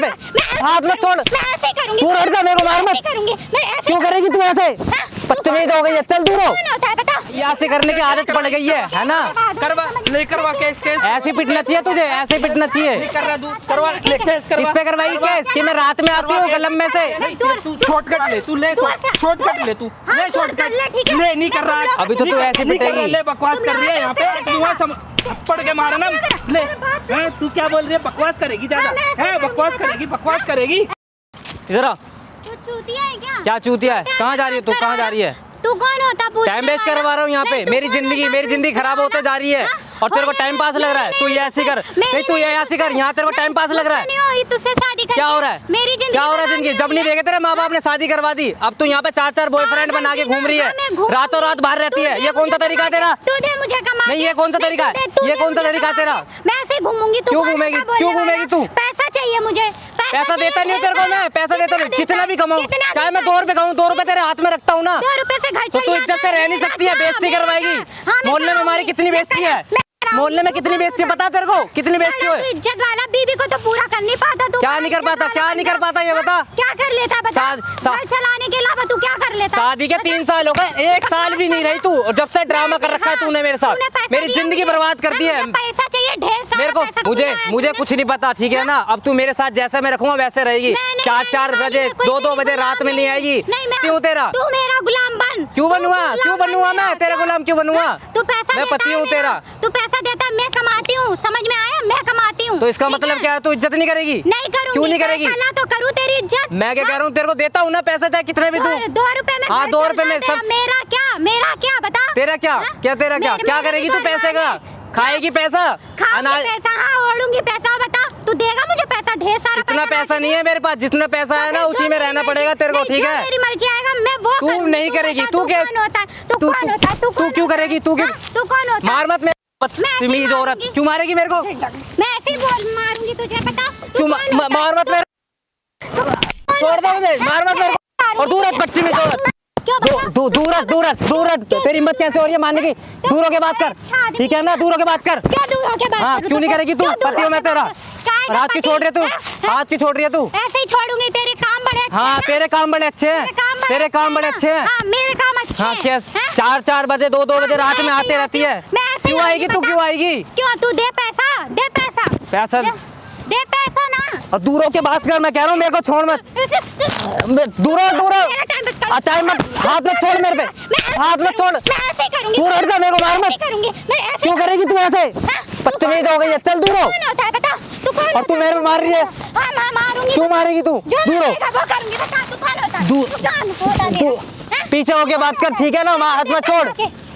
हाथ मत छोड़। मैं ऐसे ही करूंगी। तू हट जा, मेरे को मार मत। क्यों करेगी तू ऐसे? बदतमीज हो गई है, चल दूर हो। ऐसे करने की आदत पड़ गई है ना? करवा ले, करवा केस केस। ऐसे पिटना चाहिए तुझे, ऐसे पिटना चाहिए। कर रहा तू, करवा ले केस, करवा। किस पे करवाई केस? कि मैं रात में आती हूँ कलम में से। तू शॉर्टकट ले, तू ले शॉर्टकट ले, तू ले शॉर्टकट ले। नहीं कर रहा, अभी तो तू ऐसे पिटेगी। ले, बकवास कर रही है यहाँ पे। तू वहाँ थप्पड़ के मारा ना ले। तू क्या बोल रही है? बकवास करेगी ज्यादा है, बकवास करेगी, बकवास करेगी। इधर आ। तू चूतिया है क्या? चूतिया है? कहाँ जा रही है तू? कहाँ जा रही है? तू कौन होता? टाइम वेस्ट करवा रहा हूँ यहाँ पे। मेरी जिंदगी खराब होते जा रही है और तेरे को टाइम पास लग रहा है। तू ये ऐसी कर, नहीं तू ये ऐसी कर, यहाँ तेरे को टाइम पास लग रहा है। तुझसे शादी क्या हो रहा है? मेरी जिंदगी क्या हो रहा है जिंदगी? जब नहीं देखे तेरे माँ बाप ने शादी करवा दी, अब तू यहाँ पे 4-4 बॉयफ्रेंड बना के घूम रही है, रातों रात बाहर रहती है। ये कौन सा तरीका है तेरा? तुझे मुझे कमा नहीं, ये कौन सा तरीका है? ये कौन सा तरीका है तेरा? मैं ऐसे घूमूंगी। क्यों घूमेगी? क्यों घूमेगी तू? पैसा चाहिए मुझे। पैसा देता नहीं तेरे को मैं, पैसा देता नहीं। जितना भी कमाऊं, चाहे मैं 2 रुपए कमाऊं, 2 रुपए तेरे हाथ में रखता हूँ ना, 2 रुपए से घर तो तू इज्जत से रह नहीं सकती है। बेइज्जती करवाएगी। मोहल्ले में हमारी कितनी बेइज्जती है? मोहल्ले में कितनी बेइज्जती पता तेरे को? कितनी बेइज्जती है? इज्जत वाला बीवी को तो पूरा कर नहीं पाता तू। क्या नहीं कर पाता? क्या नहीं कर पाता ये बता। क्या कर लेता बता? घर चलाने के अलावा तू क्या कर लेता? शादी के 3 साल हो गए, 1 साल भी नहीं रही तू, और जब से ड्रामा कर रखा है तूने मेरे साथ, मेरी जिंदगी बर्बाद कर दी है। पैसा चाहिए ढेर सारा। मेरे को मुझे कुछ नहीं पता, ठीक है ना? अब तू मेरे साथ जैसा मैं रखूंगा वैसे रहेगी। 4-4 बजे 2-2 बजे रात में नहीं आएगी। क्यों तेरा? तू मेरा गुलाम बन। क्यों बनूंगा? क्यों बनूंगा मैं तेरा गुलाम? क्यों बनूंगा? तू पैसा मैं पति हूँ तेरा। तू पैसा देता, मैं कमाती हूँ। समझ में आया? मैं कमाती हूँ। तो इसका मतलब क्या है? तू इज्जत नहीं करेगी? नहीं करूँगी। क्यों नहीं करेगी? तो करूँ तेरी इज्जत। मैं क्या कह रहा हूँ, तेरे को देता हूँ ना पैसा, चाहे कितने भी दूं। 2 रुपए में। हाँ, 2 रुपए में सब। मेरा क्या बता? तेरा क्या? क्या तेरा क्या? क्या करेगी तू पैसे का? खाएगी पैसा? अनाज? पैसा? हाँ, ओढ़ूंगी पैसा। बता, तू देगा मुझे पैसा? ढेर सारा। इतना पैसा नहीं है मेरे पास। जितना पैसा है ना उसी में रहना पड़ेगा तेरे को, ठीक है? मेरी मर्जी आएगा, मैं वो तू नहीं करेगी। तू क्या? तू क्यों करेगी? तू क्यों? तू कौन होता? मार मत मेरे बदतमीज औरत। क्यों मारेगी मेरे को? मैं ऐसे ही मारूंगी तुझे, पता? क्यों मार मत मेरे? छोड़ दो मुझे, मार मत मेरे को। और दूर हट बदतमीज औरत। दूर हट। तेरी हिम्मत कैसे हो रही है मारने की? दूर होके बात कर, ठीक है ना? दूर होके बात कर। क्या दूर होके बात? हाँ, क्यों नहीं करेगी तू? पति हूँ मैं तेरा। हाथ क्यों छोड़ रही है तू? हाथ क्यों छोड़ रही है तू? ऐसे ही छोड़ूंगी। तेरे काम बड़े अच्छे हैं। हाँ, तेरे काम बड़े अच्छे हैं। तेरे काम बड़े अच्छे हैं। हाँ, मेरे काम अच्छे हाँ, हैं। क्या 4-4 बजे 2-2 बजे रात में आते रहती है। क्यों आएगी तू? क्यों आएगी? क्यों? तू दे पैसा, दे पैसा। पैसा दे पैसा ना। और दूर होके बात कर। मैं कह रहा हूँ मेरे को छोड़ मत। दूर टाइम मत। हाथ मत छोड़ मेरे पे, हाथ मत छोड़। मैं ऐसे ही करूंगी। दूर हट जा, मेरे को मार मत। क्यों करेगी तू ऐसे? बदतमीज हो गई है, चल दूर हो। कौन होता है बता? तू कौन? और तू मेरे पे मार रही है। हाँ, मैं मारूंगी। क्यों मारेगी तू? दूर हो। वो करूंगी। बता, तू कौन होता है? तू पीछे होके बात कर, ठीक है ना? हाथ मत छोड़।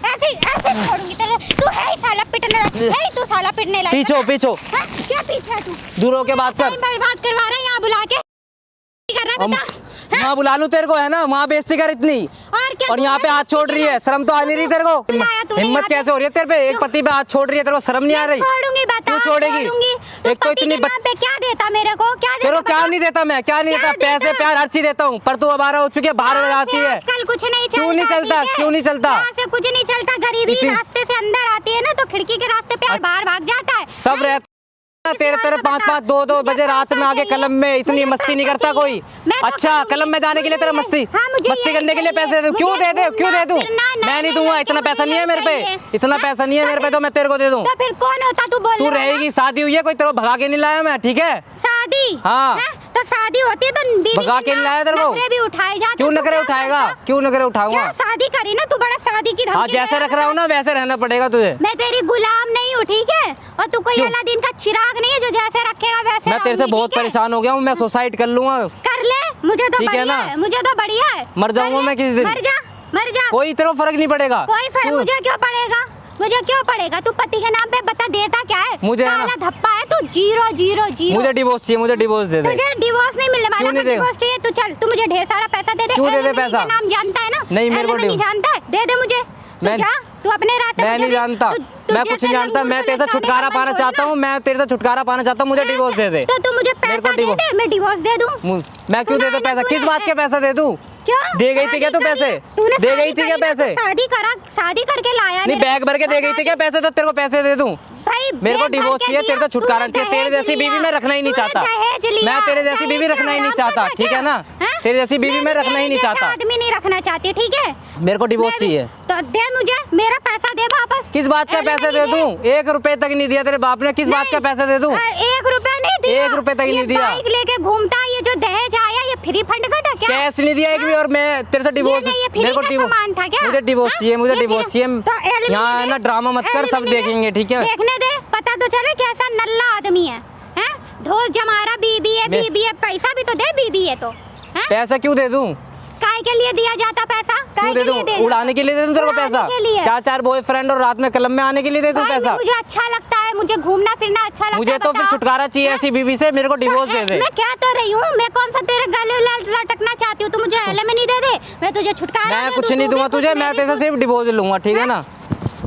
ऐसे छोड़ूंगी तेरे। तू है ही साला पिटने लगा। है तू साला पिटने लगा। पीछो। क्या पीछे है तू? दूर होके बात कर। बर्बाद करवा रहा है यहाँ बुला के। कर रहा है बता? वहाँ बुला लूं तेरे को, है ना? वहाँ बेइज्जती कर इतनी, और यहाँ पे हाथ छोड़ रही है। शर्म तो आ नहीं रही तेरे को? हिम्मत कैसे हो रही है तेरे पे? एक पति पे हाथ छोड़ रही है, तेरे को शर्म नहीं आ रही? छोड़ूंगी। बता, क्यों छोड़ेगी? एक तो इतनी पे क्या देता मेरे को? तेरे को क्या नहीं देता? मैं क्या नहीं देता? पैसे प्यार हर चीज देता हूँ, पर तू आवारा हो चुकी है, बाहर जाती है। आजकल कुछ नहीं चलता। क्यों नहीं चलता? क्यों नहीं चलता? यहाँ से कुछ नहीं चलता। गरीबी रास्ते से अंदर आती है ना, तो खिड़की के रास्ते पे बाहर भाग जाता है। सब रहता तेरे 5-5 2-2 बजे रात में आगे कलम में इतनी मस्ती नहीं करता कोई। अच्छा, कलम में जाने के लिए तेरा मस्ती करने के लिए पैसे दे? क्यों दे दूं? मैं नहीं दूंगा। इतना पैसा नहीं है मेरे पे, इतना पैसा नहीं है मेरे पे, तो मैं तेरे को दे दूं। तो फिर कौन होता? तू बोल। तू रहेगी, शादी हुई है, कोई तेरे को भगा के नहीं लाया मैं, ठीक है? शादी? हाँ, तो शादी होती है तो भगा के नहीं लाया तेरे को। नखरे भी उठाए जाते। क्यों नखरे उठाएगा? क्यों नखरे उठाऊंगा? शादी करी ना तू, बड़ा शादी की धमकी। हाँ, जैसे रख रहा हूँ ना वैसे रहना पड़ेगा तुझे। मैं तेरी गुलाम नहीं हूँ, ठीक है? और तू कोई अलादीन का चिराग नहीं है जो जैसे रखेगा वैसे। मैं तेरे से बहुत परेशान हो गया हूँ। मैं सुसाइड कर लूंगा। कर ले, मुझे तो ठीक है ना? मुझे तो बढ़िया है। मर जाऊंगा मैं किसी दिन। मर जा। कोई तेरे को फर्क नहीं पड़ेगा। कोई फर्क मुझे क्यों पड़ेगा? मुझे क्यों पड़ेगा? तू पति के नाम पे बता देता क्या है? मुझे है ना, धप्पा है तू। 0 मुझे डिवोर्स चाहिए। मुझे डिवोर्स दे दे। तुझे डिवोर्स नहीं मिलने वाला। डिवोर्स चाहिए तू चल, तू मुझे ढेर सारा पैसा दे दे। क्यों दे दे पैसा? नाम जानता है ना? नहीं, मेरे को नहीं जानता है। दे दे मुझे। तू अपने रास्ते। मैं नहीं जानता, मैं कुछ नहीं जानता। मैं तेरे से छुटकारा पाना चाहता हूँ। मैं तेरे से छुटकारा पाना चाहता हूँ। मुझे डिवोर्स दे दे। तो तू मुझे पैसा दे दे, मैं डिवोर्स दे दूँ। मैं क्यों दे दूँ पैसा? किस बात के पैसा दे दूँ? क्या दे गई थी क्या तू पैसे? दे गई थी क्या पैसे? शादी करके लाया। नहीं, बैग भर के दे गई थी क्या पैसे? तो तेरे को पैसे दे दूँ। भाई मेरे को बेच डिवोर्स के चाहिए, दिया, तेरे तो छुटकारा तूने चाहिए। तेरे दहेज जैसी बीवी लिया, मैं रखना ही नहीं तूने चाहता। दहेज लिया, मैं तेरे जैसी बीवी दहेज रखना ही नहीं हराम चाहता, का ठीक है ना? हैं? तेरे जैसी बीवी मैं रखना ही नहीं तेरे जैसा चाहता। आदमी नहीं रखना चाहती, ठीक है? मेरे को डिवोर्स मैं भी- चाहिए। तो दे मुझे मेरा पैसा दे वापस। किस बात का पैसे दे दूं? 1 रुपए तक नहीं दिया तेरे बाप ने, किस बात का पैसा दे दूं? 1 रुपया नहीं दिया, 1 रुपए तक ये नहीं दिया। बाइक लेके घूमता, ये जो दहेज आया ये फ्री फंड का था क्या? कैश नहीं दिया एक भी, और मैं तेरे से डिवोर्स, ये फ्री मेरे को का डिवोर्स, सामान था क्या? मुझे डिवोर्स हाँ? चाहिए, मुझे ये डिवोर्स चाहिए। तो एलिमिनी यहाँ दे, ना ड्रामा मत कर, सब एलिमिनी दे, देखेंगे, ठीक है? देखने दे, पता तो चले कैसा नल्ला आदमी है, हैं? धोस जमारा बीबी है, मैं- बीबी है, पैसा भी तो दे, बीबी है तो, हैं? पैसा क्यों दे दूं? काय के लिए दिया जाता पैसा? क्यों काय दे के लिए दूं? दे उड़ाने के लिए दे दूं तेरे को उड़ाने पैसा? के लिए। 4 बॉयफ्रेंड और रात में क्लब में आने के लिए दे दूं भाई, पैसा? मुझे अच्छा लगता है, मुझे घूमना फिरना अच्छा लगता है। मुझे तो फिर बताओ। छुटकारा चाहिए ऐसी बीवी से, मेरे को डिवोर्स दे दे। मैं क्या तो रही हूँ, मैं कौन सा तेरे गले लटकना चाहती हूँ? तू मुझे एलिमिनी दे दे, मैं तुझे छुटकारा मैं दे कुछ दूं, नहीं तू भी दूंगा कुछ, तुझे, मैं मैं भी तेरे से कुछ। सिर्फ डिवोर्स लूंगा, ठीक है ना?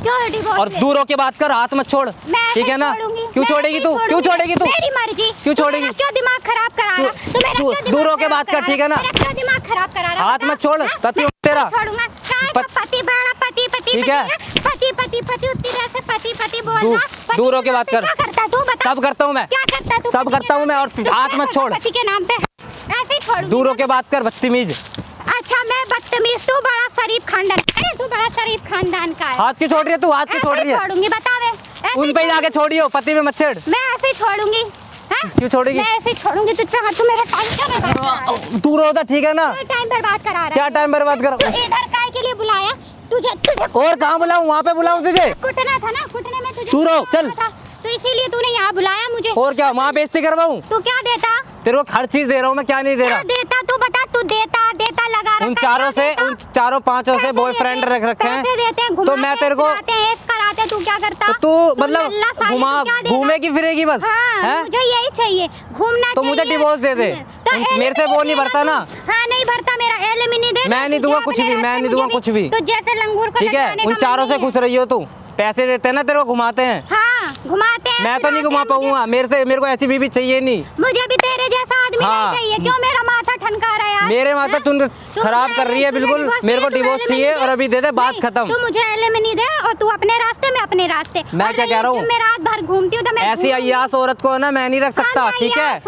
क्यों डिवोर्स और ले? दूर होके बात कर, हाथ मत छोड़, मैं ठीक है ना? छोड़ूंगी, क्यों मैं छोड़ेगी नहीं तू? क्यों छोड़ेगी तू? मेरी मर्जी। क्यों तू छोड़ेगी? मेरा क्यों दिमाग खराब करा रहा? तू- तू मेरा तू क्यों दिमाग दूर होके खराब बात कर, करा ठीक है रहा? ना? मेरा क्यों दिमाग खराब करा रहा? हाथ बता। मत छोड़, हाँ? पति मैं हूँ तेरा। छोड़ूंगा। काय का पति बड़ा पति पति ठीक पति है। है? पति पति पति उतनी देर से पति पति बोल दूर- रहा। पति दूर के होके नाम बात पे कर। क्या करता तू बता? सब करता हूँ मैं, क्या करता तू? सब पति के करता हूँ नाम मैं, और पे? तू हाथ क्या मत करता छोड़। पति के नाम पे ऐसे ही छोड़ूंगी। दूर होके बात कर, बदतमीज। अच्छा मैं बदतमीज, तू बड़ा शरीफ खानदान, अरे तू बड़ा शरीफ खानदान का है। हाथ क्यों छोड़ रही है तू? हाथ क्यों छोड़ ऐसे रही है? छोड़ूंगी, बता दे। ऐसे उन पे ही जाके छोड़ियो, पति में मत छेड़। मैं ऐसे ही छोड़ूंगी। हाँ? क्यों छोड़ेगी? मैं ऐसे ही छोड़ूंगी तुझ पे हाथ। तू मेरा टाइम क्या बर्बाद करा रहा है? दूर होता, ठीक है ना? टाइम बर्बाद करा रहा है। क्या टाइम बर्बाद कर? तू इधर काय के लिए बुलाया? तुझे तुझे और कहाँ बुलाऊं? वहाँ पे बुलाऊं तुझे? कुटना था ना, कुटने में तुझे तू रहो, कुटना चल। था। तो इसीलिए तूने यहाँ बुलाया मुझे। और क्या वहाँ बेइज्जती करवाऊं? तू क्या देता? तेरे को हर चीज दे रहा हूँ मैं, क्या नहीं दे क्या रहा? देता तू बता। तू देता देता लगा रखा उन है, चारों क्या से, देता? उन चारों पांचों से पैसे बॉयफ्रेंड देते, रख रखे हैं, पैसे देते हैं, तो मैं तेरे को, घुमाते हैं, ऐश कराते हैं, तू क्या करता? तो तू मतलब नल्ला साली, घुमा तू क्या देता? घूमेगी फिरेगी बस, हाँ, हैं? मुझे यही चाहिए, घूमना तो मुझे चाहिए। डिवोर्स दे दे। तो मेरे से वो नहीं भरता ना। हाँ नहीं भरता मेरा, एलिमिनी दे दे। मैं नहीं तुझे दूंगा कुछ अपने भी, मैं रास्ते नहीं दूंगा मुझे कुछ भी। तो जैसे लंगूर को ठीक है? लटकाने उन का चारों मन से नहीं खुश रही हो तू, पैसे देते हैं ना तेरे को, घुमाते हैं। हाँ घुमाते हैं। मैं तो नहीं फिराते घुमा हैं मुझे। पाऊंगा, मेरे को ऐसी बीवी चाहिए नहीं। मुझे भी तेरे जैसा आदमी हाँ। नहीं चाहिए। क्यों मेरा माथा ठनका रहा है यार? मेरे माता हाँ? तुम तू खराब मुझे- कर रही है तुझे बिल्कुल। डिवोर्स मेरे को चाहिए, डिवोर्स तू चाहिए एलिमिनी और अभी दे दे, बात नहीं, खत्म। तू मुझे एलिमिनी दे और तू अपने रास्ते में अपने रास्ते। मैं और क्या रही कह रहा हूँ? मैं रात भर घूमती हूँ तो मैं ऐसी अय्यास औरत को ना मैं नहीं रख सकता, ठीक है?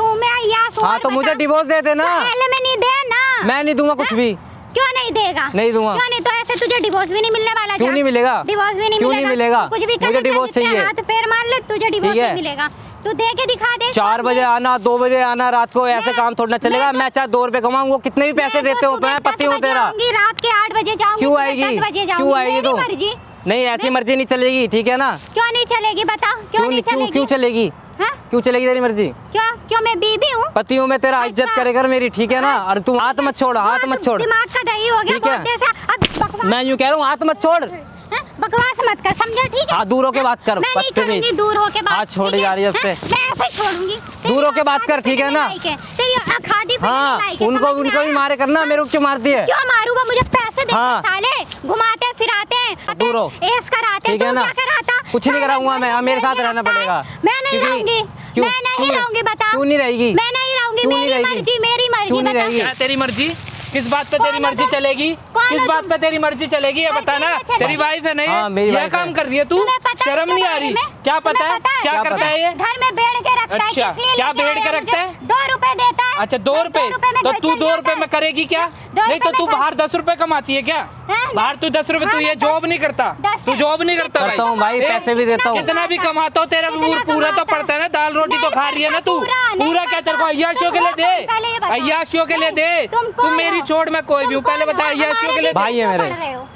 हाँ तो मुझे डिवोर्स दे देना। एलिमिनी दे ना। मैं नहीं दूंगा कुछ भी। क्यों नहीं देगा? नहीं दूंगा। क्यों नहीं? तो ऐसे तुझे डिवोर्स भी नहीं मिलने वाला। क्यों क्या? नहीं मिलेगा? डिवोर्स भी नहीं क्यों मिलेगा। नहीं मिलेगा? तू कुछ भी कर मुझे ले, डिवोर्स जितने चाहिए। हाथ पैर मार ले, तुझे डिवोर्स ठीक है? नहीं मिलेगा। तू दे के दिखा दे। 4 बजे आना, 2 बजे आना रात को, ऐसे काम थोड़ा ना चलेगा। मैं चाहे 2 रुपए कमाऊँ, वो कितने भी पैसे देते हो, मैं पति हूँ तेरा। रात के 8 बजे जाऊंगी। क्यों सुबह आएगी? 10 बजे जाऊंगी। क्यों आएगी मेरी तू? मर्जी। नहीं ऐसी मर्जी नहीं चलेगी, ठीक है ना? क्यों नहीं चलेगी बता? क्यों नहीं क्यों चलेगी? क्यों चलेगी? हाँ? क्यों चलेगी तेरी मर्जी? क्यों क्यों मैं बीबी हूँ? पति हूँ मैं तेरा, इज्जत अच्छा। करे कर मेरी, ठीक है ना? और तू हाथ मत छोड़, हाथ मत छोड़। दिमाग का दही हो गया ठीक है? बहुत देर से। अब बकवास मैं यूँ कह रहा हूँ, हाथ मत छोड़। हाँ? बकवास मत कर, समझा? ठीक है? हाँ, दूर होके बात कर, मैं नहीं बदतमीज। करूंगी दूर होके बात। हाथ छोड़ी ठीक है? जा रही है उससे। हाँ? मैं ऐसे ही छोड़ूंगी। दूर होके बात कर, ठीक है ना? तेरी अखादी पे हाँ नहीं लायक है, उनको समझ में उनको भी आया? मारे करना, मेरे को क्यों मारती है? क्यों मारूं? वो मुझे पैसे देते हाँ। साले, घुमाते फिराते हैं, दूर हो। ऐश कराते। ठीक है तू ना? क्या कराता? कुछ नहीं कराऊंगा मैं, हाँ, मेरे साथ रहना पड़ेगा। मैं नहीं क्योंकि- रहूंगी। क्यों? मैं नहीं क्यों? रहूंगी, बता। क्यों नहीं रहेगी? मैं नहीं रहूंगी। क्यों नहीं मेरी रहेगी? मर्जी, मेरी मर्जी, क्यों नहीं बता। रहेगी? क्या तेरी मर्जी? किस बात पे कौन तेरी मर्जी है तू? चलेगी? कौन किस है बात तू? पे तेरी मर्जी चलेगी ये अरे बता ना। तेरी चलेगी। तेरी वाइफ है नहीं? हाँ, मेरी ये वाइफ काम है। कर रही है तू? तुम्हें पता है शर्म इसके नहीं आ बारे रही? में? क्या पता तुम्हें है? पता है? क्या क्या करता पता है ये? घर में बेड़ के रखता है, अच्छा, इसलिए क्या लेके बेड़ आया के मुझे। रखता है? 2 रुपए देता है। अच्छा 2 रुपए, तो तू 2 रुपए में करेगी क्या? नहीं तो तू बाहर 10 रुपए कमाती है क्या? हाँ, बाहर तू 10 रुपए, हाँ, तू ये मैं जॉब नहीं करता? 10 तू जॉब नहीं करता? करता हूँ भाई, ए, पैसे भी देता हूँ। कितना भी कमाता हो, तेरा कितना पूरा तो कमाता? पड़ता है ना, दाल रोटी तो नहीं खा रही है ना तू। पूरा, नहीं पूरा क्या तेरे को पड़ता। अय्याशियों के तुम लिए कौन? दे, पहले ये बताओ। अय्याशियों के लिए दे। तुम तू कौन मेरी हो? छोड़, मैं कोई भी हूँ, तुम पहले कौन बता हो? अय्याशियों के लिए भाई है मेरे।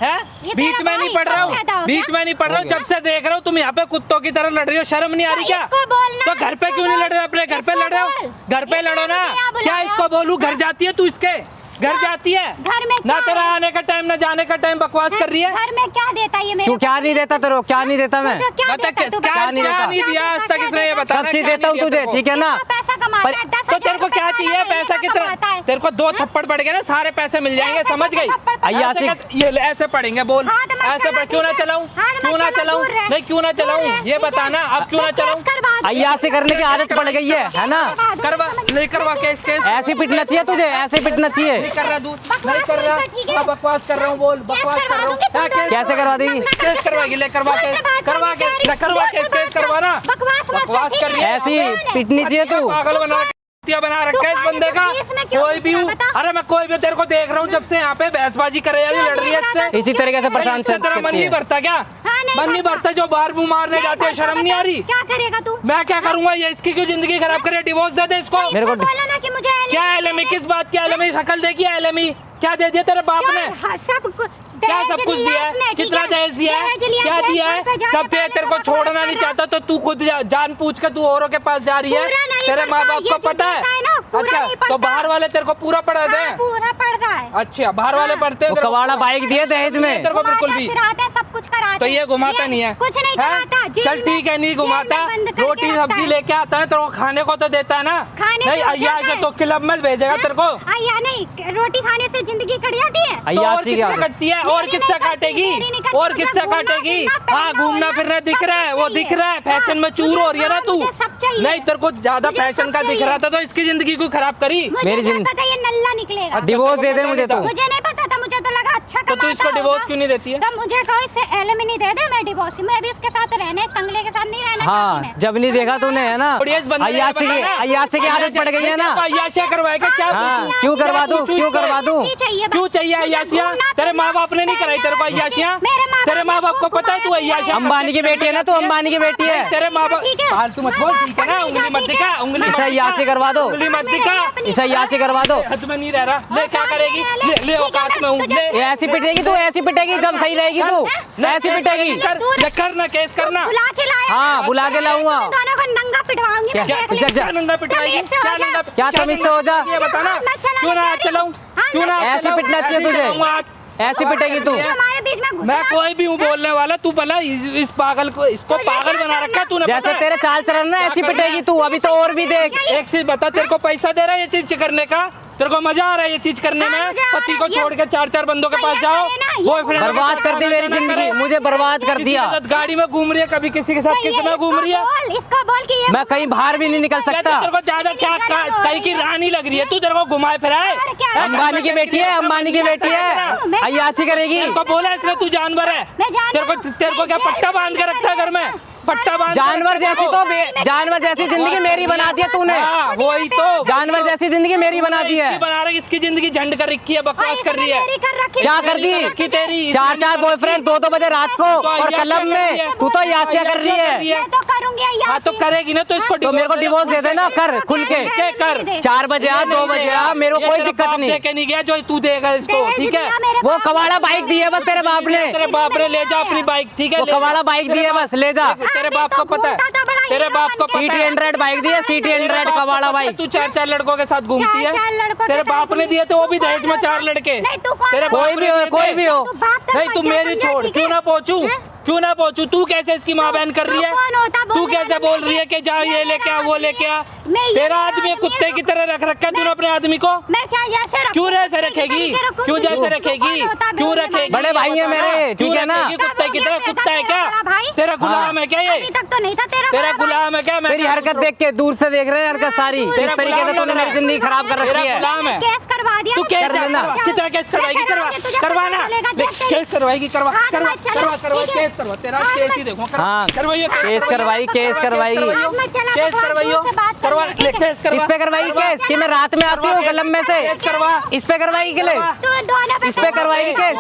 है? ये बीच तेरा में नहीं भाई पढ़ रहा कब पैदा हूँ, हो बीच गया? में नहीं पढ़ रहा हूँ, हो जब से देख रहा हूँ तुम यहाँ पे कुत्तों की तरह लड़ रही हो, शर्म नहीं आ रही क्या? इसको बोलना, तो घर पे इसको क्यों नहीं लड़ रहे हो? बोल। अपने घर पे इसको लड़ रहे हो, बोल। घर पे इसने लड़ो ना। मुझे यहाँ क्या बुलाया। इसको बोलूं? घर जाती है तू इसके? घर जाती है? घर में ना क्या तेरा है? आने का टाइम ना जाने का टाइम, बकवास कर रही है। घर में क्या देता ये मेरे क्यों क्या को? नहीं देता तेरे को? क्या नहीं देता मैं? मुझे क्या बता देता? तू क्या बता। नहीं देता? क्या नहीं दिया आज तक इसने, ये बता सब ना, चीज क्या देता हूँ नहीं दिया तुझे, तेरे को? ठीक है ना? कितना पैसा कमाता है? 10,000 तो तेरे को क्या रुपए चाहिए? महीने पैसा का कितना? कमाता है। तेरे को 2 थप्पड़ पड़ गए ना, सारे पैसे मिल जाएंगे, समझ गई? अय्यासी ये ऐसे पड़ेंगे, बोल ऐसे पड़, क्यों ना चलाऊं, क्यों ना चलाऊं, नहीं क्यों ना चलाऊं, ये बताना अब क्यों ना चलाऊं? अय्यासी करने की आदत पड़ गई है ना? करवा, नहीं करवा, केस केस ऐसे पिटना चाहिए तुझे, ऐसे पिटना चाहिए। नहीं कर रहा दूध, नहीं कर रहा, हाँ, बकवास कर रहा हूँ, बोल बकवास कर रहा हूँ, कैसे करवा देगी? केस करवाएगी, ले करवा केस, करवा केस, करवा केस, केस करवाना, बकवास कर रही है, ऐसी पिटनी चाहिए तू। पागल बना रखा है इस बंदे का। कोई भी हूँ, अरे मैं कोई भी तेरे को देख रहा हूँ जब से यहाँ पे बहसबाजी करे जा रही, लड़ रही है इससे। इसी तरीके से परेशान इससे तेरा मन नहीं भरता क्या? मन नहीं भरता? जो बाहर मुँह मारने जाते हैं, शर्म नहीं आ रही? क्या करेगा तू? मैं क्या करूंगा? ये इसकी क्यों जिंदगी खराब करे? डिवोर्स दे दे इसको। मेरे को बोला ना कि मुझे क्या एलएमई, किस बात की एलएमई? शक्ल देखी एलएमई? क्या दे दिया तेरे बाप ने? क्या सब कुछ दिया है? कितना दहेज दिया है? क्या दिया है? तब तेरे को छोड़ना नहीं चाहता तो तू खुद जान पूछ के तू औरों के पास जा रही है। तेरे माँ बाप को पता है? अच्छा, तो बाहर वाले तेरे को पूरा पढ़ा दे? पूरा पढ़ रहा है। अच्छा, बाहर वाले पढ़ते हैं? कवाड़ा बाइक दिए दहेज में तेरे को बिल्कुल भी सब कुछ कराते। तो ये घुमाता नहीं है? कुछ नहीं कराता। चल ठीक है, नहीं घुमाता, रोटी सब्जी लेके आता है, तेरे को खाने को तो देता है ना? नहीं, अय्या से तो क्लब में भेजेगा तेरे को? अय्या नहीं, रोटी खाने से जिंदगी कट जाती है। अय्यासी क्या कटती है? और किससे काटेगी? और किससे काटेगी? हाँ, घूमना फिरना दिख रहा है, वो दिख रहा है, फैशन में चूर हो रही है ना तू? नहीं, तेरे को ज्यादा फैशन का दिख रहा था तो इसकी जिंदगी को खराब करी। मेरी जिंदगी पता ये नल्ला निकलेगा। डिवोर्स दे दे मुझे तो। मुझे नहीं पता था, मुझे तो लगा अच्छा तो तू इसको डिवोर्स क्यों नहीं देती है? तो मुझे कोई से एलिमिनी दे दे, मैं डिवोर्स, मैं भी उसके साथ रहने, तंगले के साथ नहीं रहना। हाँ, जब नहीं देखा तूने है ना? अय्यासी की आदत पड़ गई है ना? अय्याशिया करवाएगा क्या? हाँ, क्यों करवा दूं? क्यों करवा दूं? क्यों चाहिए अय्याशिया? तेरे माँ बाप ने नहीं कराई तेरे को अय्याशिया? तेरे माँ बाप को पता है तू अय्याशिया? अंबानी की बेटी है ना तू, अंबानी की बेटी है। तेरे माँ बाप फालतू मत बोल, ठीक है ना? उंगली मत दिखा, उंगली इसे अय्यासी करवा दो, उंगली मत दिखा, इसे अय्यासी करवा दो। हद में नहीं रह रहा। ले क्या करेगी? ले औकात में हूँ, ले ऐसी पिटेगी तू, ऐसी पिटेगी जब सही रहेगी तू, ऐसी पिटेगी। करना केस करना। हाँ, बुला के लाऊंगा। दोनों को नंगा पिटवाऊंगी। क्या नंगा पिटवाएगी? क्या तमीज से हो जा? ये बताना, क्यों ना हाथ चलाऊं? क्यों ना ऐसी पिटना चाहिए तुझे, ऐसी पिटेगी तू। हमारे बीच में मैं कोई भी हूँ बोलने वाला, तू भला इस पागल को, इसको पागल बना रखा है तूने। जैसे तेरे चाल चलन ना ऐसी पिटेगी तू। अभी तो और भी देख। एक चीज बता, तेरे को पैसा दे रहा है ये चीज करने का? तेरे को मजा आ रहा है ये चीज करने में? पति को छोड़ के 4-4 बंदों के पास जाओ, बॉयफ्रेंड बर्बाद कर दी मेरी जिंदगी, मुझे बर्बाद कर दिया। गाड़ी में घूम रही है, कभी किसी के साथ किसी में घूम रही है। इसको बोल कि मैं कहीं बाहर भी नहीं निकल सकता। तेरे को ज्यादा क्या कहीं की रानी लग रही है तू? तेरे को घुमाए फिराए? अंबानी की बेटी है, अंबानी की बेटी है, अय्यासी करेगी। तेरे को बोला इसने तू जानवर है? तेरे को क्या पट्टा बांध के रखता है घर में? पट्टा बांध। जानवर जैसी तो जानवर जैसी जिंदगी मेरी बना दी है तूने। वही तो, जानवर जैसी जिंदगी मेरी बना दी है। बना रही, इसकी जिंदगी झंड कर रखी है, बकवास कर रही है। क्या कर दी? तेरी 4-4 बॉयफ्रेंड 2-2 बजे रात को और क्लब में। तू तो अय्यासिया कर रही है। तो करूंगी। हाँ तो करेगी ना, तो इसको तो मेरे को डिवोर्स दे देना, कर खुल के कर। 4 बजे आ, 2 बजे आ, मेरे को कोई दिक्कत नहीं। लेके नहीं गया जो तू देगा इसको, ठीक है? वो कवाड़ा बाइक दी है बस तेरे बाप ने। तेरे बाप ने ले जा अपनी बाइक, ठीक है? वो कवाड़ा बाइक दी है बस, ले जा। तेरे बाप को पता है, तेरे बाप को पता है। CT 100 बाइक दी है, CT 100 कवाड़ा बाइक। तू 4-4 लड़कों के साथ घूमती है? तेरे बाप ने दिए थे वो भी दहेज में 4 लड़के। तेरे कोई भी हो, कोई भी हो। नहीं, तू मेरी छोड़, क्यों ना पहुंचू? क्यों ना पहुंचू? तू कैसे इसकी माँ बहन कर रही है? तू कैसे बोल रही है कि जा ये लेके आ, वो लेके आ? तेरा आदमी कुत्ते की तरह रख रखा है तूने अपने आदमी को। क्यों ऐसे रखेगी? क्यों जैसे रखेगी? क्यों रखेगी? बड़े भाई है मेरे, ठीक है ना? कुत्ते की तरह। कुत्ता है क्या? तेरा गुलाम है क्या ये? अभी तक तो नहीं था तेरा गुलाम है क्या? तेरी हरकत देख के दूर से देख रहे हैं हरकत सारी। इस तरीके से तूने मेरी जिंदगी खराब कर रखी है। गुलाम है। केस करवा दिया। तू केस कर लेना। कितना केस करवाएगी? करवाना। केस करवाएगी, करवा केस करवा। तेरा केस ही देखो। हाँ, केस करवाई, केस करवाइयो। केस करवाइयो, करवा केस करवा। किस पे करवाई केस? कि मैं रात में आती हूँ क्लब में से, केस करवा। इस पे करवाई के लिए? इस पे करवाएगी केस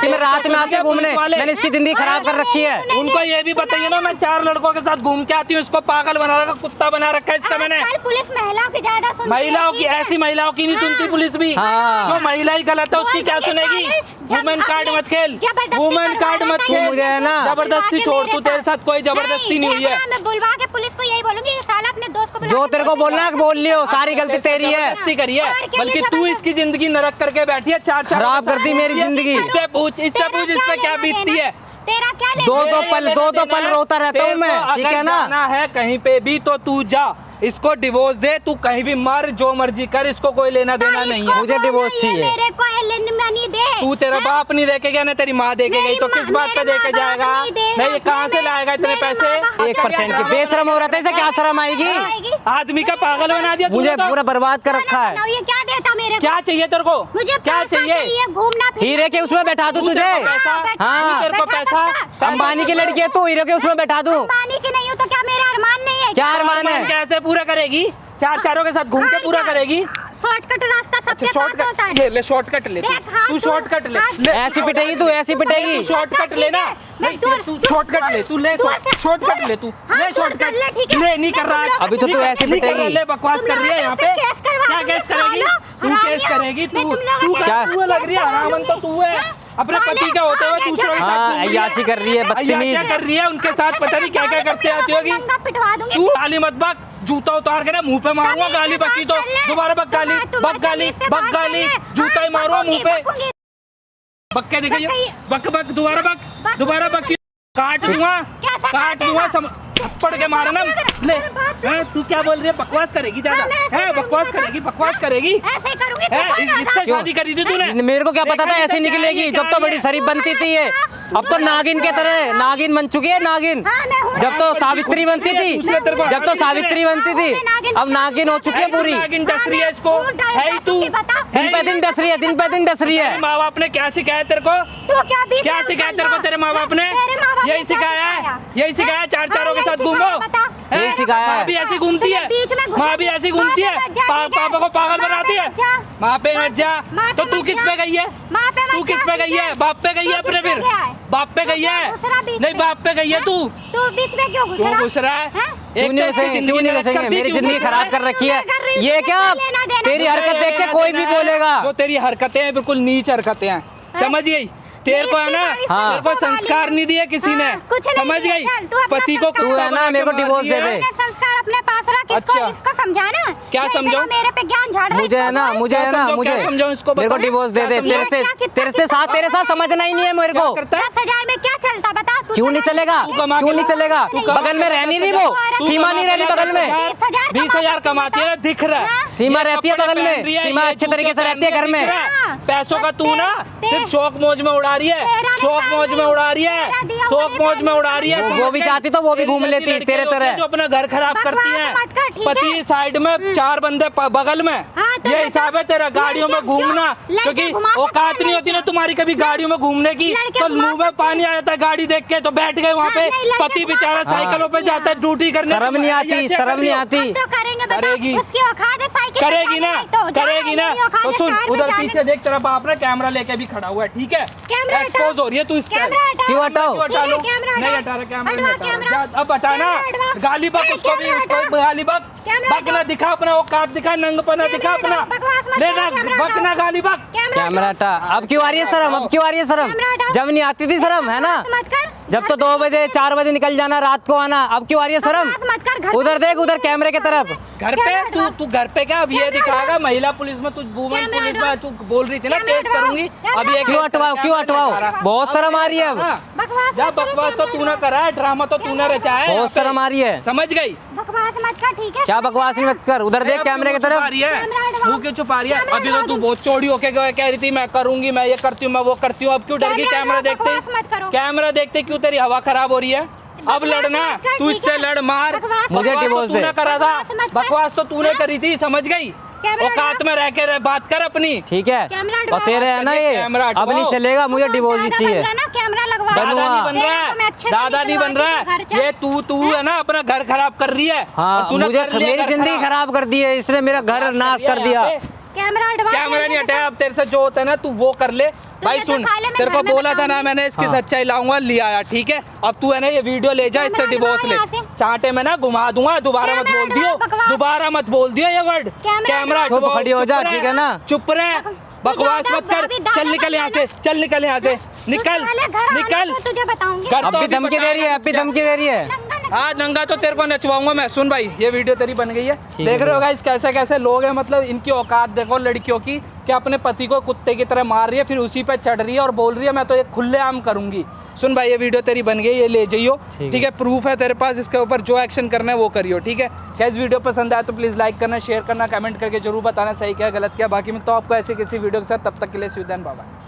कि मैं रात में आती हूँ घूमने? मैंने इसकी जिंदगी खराब कर रखी है। उनको ये भी बताइए ना, मैं 4 लड़कों के साथ घूम के आती हूँ, इसको पागल बना रखा, कुत्ता बना रखा है इसका मैंने। पुलिस महिलाओं की ज्यादा सुनती है। महिलाओं की, ऐसी महिलाओं की नहीं सुनती पुलिस भी। हाँ। जो महिला ही गलत है उसकी क्या सुनेगी? वुमेन कार्ड मत खेल, वुमेन कार्ड मत खेल। मुझे है ना जबरदस्ती छोड़, तू तेरे साथ कोई जबरदस्ती नहीं हुई है। मैं बुलवा के पुलिस को यही बोलूंगी कि साला अपने दोस्त को जो तेरे को बोलना है बोल लियो, सारी गलती तेरी है। जबरदस्ती करी है, बल्कि तू इसकी जिंदगी नरक करके बैठी है। 4-4 खराब कर दी मेरी जिंदगी। इससे पूछ इस पे क्या बीतती है? तेरा क्या? 2-2 पल रोता रहता हूँ मैं, ठीक है ना? जाना है कहीं पे भी तो तू जा, इसको डिवोर्स दे, तू कहीं भी मर, जो मर्जी कर, इसको कोई लेना देना नहीं है। मुझे डिवोर्स चाहिए। मेरे को एलिमनी दे। तू तेरा बाप नहीं देके गया ना तेरी माँ देके गई, तो किस बात पे देके जाएगा? नहीं, ये कहाँ से लाएगा इतने पैसे? 1% की बेशरम हो रहा था, इसे क्या शर्म आएगी? आदमी का पागल बना दिया मुझे तूने तो। पूरा बर्बाद कर रखा है। ये क्या देता मेरे को? क्या चाहिए तेरे को? मुझे क्या चाहिए? घूमना फिरना। हीरे के उसमें बैठा दूं तुझे। हाँ, तेरे को पैसा अंबानी की लड़की है तू, हीरे के उसमें बैठा दूं। अंबानी की नहीं हो तो क्या मेरा अरमान नहीं है? क्या अरमान है? कैसे पूरा करेगी? चारों के साथ घूम के पूरा करेगी? शॉर्टकट रास्ता सबके पास होता है। ले शॉर्टकट ले, तू शॉर्टकट ले। ऐसी पिटेगी तू, ऐसी पिटेगी। शॉर्टकट लेना, नहीं तू शॉर्टकट ले, तू ले शॉर्टकट ले, तू ले शॉर्टकट ले। नहीं कर रहा है अभी तो तू ऐसी पिटेगी। ले, बकवास कर रही है यहाँ पे। क्या केस करेगी तू? केस करेगी तू? क्या तू लग रही है हरामन, तो तू है अपने पति का होते हुए दूसरों के साथ हाँ, अय्याशी कर रही है, बदतमीज क्या कर रही है उनके साथ, पता नहीं क्या क्या करते आती होगी। पिटवा दूंगी। तू गाली मत बक, जूता उतार के ना मुंह पे मारूंगा गाली बकी तो दोबारा बक गाली, जूता ही मारूंगा मुंह पे। बक के दिखाइए, बक दोबारा बक काट दूंगा थप्पड़ के मारा ना। ले तू क्या बोल रही है? बकवास करेगी ज्यादा है, बकवास करेगी। ऐसे ही करूंगी। इससे शादी करी थी तूने? मेरे को क्या पता था ऐसी निकलेगी? जब तो बड़ी शरीफ बनती थी ये, अब तो नागिन के तरह नागिन बन चुकी है, नागिन। जब तो सावित्री बनती थी, अब नागिन हो चुकी है पूरी। नागिन डस रही है इसको, है ही तू। दिन पे दिन डस रही है। माँ बाप ने क्या सिखाया तेरे को? क्या सिखाया तेरे को तेरे माँ बाप ने? यही सिखाया है चारों के साथ घूमो, यही सिखाया है। माँ भी ऐसी घूमती है, पापा को पागल बनाती है। माँ पे मत जा। तो तू किस पे गई है? बाप पे गई है अपने? फिर बाप पे गई है? नहीं, बाप पे गई है तू बीच में क्यों घुस रहा है? क्यों नहीं घुसेंगे? मेरी जिंदगी खराब कर रखी है ये। क्या तेरी हरकत देख के कोई भी बोलेगा? जो तेरी हरकतें हैं बिल्कुल नीच हरकतें हैं, समझ गई? तेरे को है ना, तेरे को संस्कार नहीं दिए किसी ने, समझ गई? पति को तू है ना, मेरे को डिवोर्स दे दे। संस्कार अपने पास रख, इसको समझाना। क्या समझाऊं? मेरे पे ज्ञान झाड़ रहा है। मुझे समझाऊं इसको? मेरे को डिवोर्स दे दे। तेरे साथ समझना ही नहीं है मेरे को। 10,000 में क्या चलता बता? क्यों नहीं चलेगा? बगल में रहनी नहीं, वो सीमा नहीं रहती बगल में। 20,000 कमाती है, दिख रहा है। सीमा रहती है बगल में, सीमा अच्छे तरीके से रहती है घर में। पैसों का तू ना सिर्फ शौक मौज में उड़ा रही है, वो भी चाहती तो वो भी घूम लेती तेरे तरह। जो अपना घर खराब करती है, पति साइड में, 4 बंदे बगल में, ये हिसाब है तेरा? गाड़ियों में घूमना, क्योंकि औकात नहीं होती ना तुम्हारी कभी गाड़ियों में घूमने की, तो मुंह में पानी आ जाता है गाड़ी देख के, तो बैठ गए वहाँ पे। पति बेचारा साइकिलों पे जाता है ड्यूटी करने। शर्म नहीं आती? करेगी ना। तो सुन, उधर पीछे देख, तेरा बाप ना कैमरा लेके भी खड़ा हुआ है, ठीक है? एक्सपोज हो रही है तू इसका। क्यों हटाओ? नहीं हटा रहा कैमरा, अब हटाना। गाली बक उसको भी, गाली बक ना, दिखा अपना औकात, दिखा नंगपना, दिखा अपना, लेना बकना, गाली बक। कैमरा हटा। अब क्यों आ रही है शर्म? जब नहीं आती थी शर्म, है ना? जब तो 2 बजे 4 बजे निकल जाना, रात को आना, अब क्यों आ रही है शर्म? उधर देख, उधर कैमरे की तरफ। घर पे तू घर पे क्या अब ये दिखाएगा? महिला पुलिस में, तू वुमेन पुलिस में तू बोल रही थी ना केस करूंगी, अभी क्यों हटवाओ? बहुत शर्म आ रही है अब। जब बकवास तो तूने करा है, ड्रामा तो तूने रचा है, बहुत शर्म आ रही है, समझ गई? बकवास मत कर, ठीक है? क्या बकवास मत कर? उधर देख कैमरे की तरफ। मुँह क्यों छुपा रही है? अभी तो तू बहुत चौड़ी होके कह रही थी मैं करूंगी, मैं ये करती हूँ, मैं वो करती हूँ, अब क्यों डर गई? कैमरा देखते क्यों तेरी हवा खराब हो रही है? अब लड़ना, तू इससे लड़, मार। मुझे डिवोर्स दे। करा था बकवास तो तूने करी थी, समझ गई? औकात में रह के बात कर अपनी, ठीक है? और तेरे है ना ये, अब नहीं चलेगा, मुझे डिवोर्स ही चाहिए। दादा नहीं बन रहा है ये, तू है ना, अपना घर खराब कर रही है। हाँ, मुझे मेरी जिंदगी खराब कर दी है इसने, मेरा घर नाश कर दिया। कैमरा नहीं हटाया, अब तेरे से जो होता है ना तू वो कर ले। भाई सुन, तेरे को बोला था ना मैंने, इसकी सच्चाई लाऊंगा, ले आया, ठीक है? अब तू है ना ये वीडियो ले जा, इससे डिवोर्स ले। चांटे में ना घुमा दूंगा, दोबारा मत बोल दियो ये वर्ड। कैमरा खड़ी हो जा, ठीक है ना? चुप रहे, बकवास मत कर, चल निकल यहाँ से, निकल। तुझे बताऊंगी। अभी धमकी दे रही है, हाँ, नंगा तो तेरे को नचवाऊंगा मैं। सुन भाई, ये वीडियो तेरी बन गई है, देख रहे हो गाइस कैसे लोग हैं, मतलब इनकी औकात देखो लड़कियों की, कि अपने पति को कुत्ते की तरह मार रही है, फिर उसी पे चढ़ रही है और बोल रही है मैं तो ये खुलेआम करूंगी। सुन भाई ये वीडियो तेरी बन गई, ये ले जाइयो, ठीक ठीक है, प्रूफ है तेरे पास, इसके ऊपर जो एक्शन करना है वो करियो, ठीक है। गाइस वीडियो पसंद आया तो प्लीज़ लाइक करना, शेयर करना, कमेंट करके जरूर बताना सही क्या गलत क्या। बाकी मिलता हूँ आपको ऐसे किसी वीडियो के साथ, तब तक के लिए सी यू देन, बाय बाय।